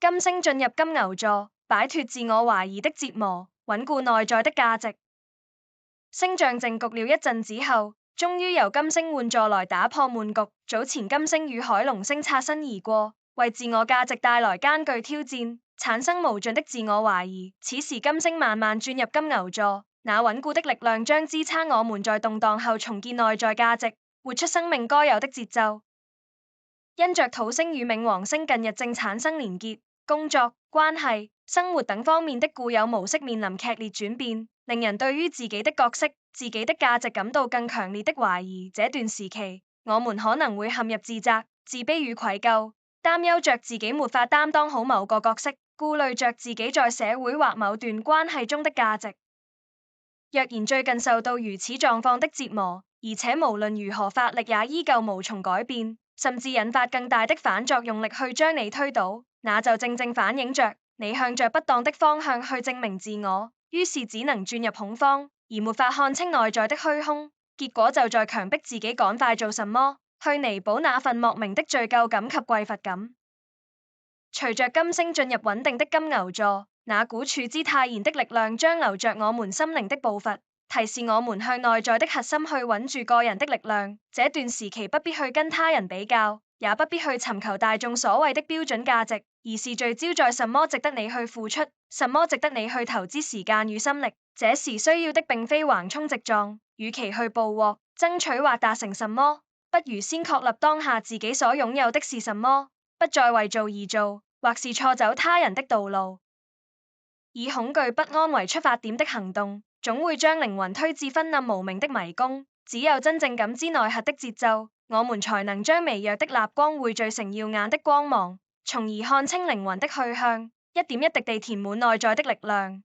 金星進入金牛座，擺脫自我懷疑的折磨，穩固內在的價值。星象靜局了一陣子後，終於由金星換座來打破悶局。早前金星與海龍星擦身而過，為自我價值帶來艱巨挑戰，產生無盡的自我懷疑。此時金星慢慢轉入金牛座，那穩固的力量將支撐我們在動盪後重建內在價值，活出生命該有的節奏。因着土星與冥王星近日正產生連結，工作、關係、生活等方面的固有模式面臨劇烈轉變，令人對於自己的角色、自己的價值感到更強烈的懷疑。這段時期，我們可能會陷入自責、自卑與愧疚，擔憂着自己沒法擔當好某個角色，顧慮着自己在社會或某段關係中的價值。若然最近受到如此狀況的折磨，而且無論如何發力也依舊無從改變，甚至引發更大的反作用力去將你推倒，那就正正反映着你向着不當的方向去證明自我，於是只能轉入恐慌，而沒法看清內在的虛空，結果就在強迫自己趕快做什麼，去彌補那份莫名的罪疚感及匱乏感。隨着金星進入穩定的金牛座，那股處之泰然的力量將留着我們心靈的步伐，提示我們向內在的核心去穩住個人的力量。這段時期不必去跟他人比較，也不必去尋求大眾所謂的標準價值，而是聚焦在什麼值得你去付出，什麼值得你去投資時間與心力。這時需要的並非橫衝直撞，與其去捕獲、爭取或達成什麼，不如先確立當下自己所擁有的是什麼，不再為做而做，或是錯走他人的道路。以恐懼不安為出發點的行動，總會將靈魂推至昏暗無明的迷宮。只有真正感知內核的節奏，我們才能將微弱的蠟光匯聚成耀眼的光芒，從而看清靈魂的去向，一點一滴地填滿內在的力量。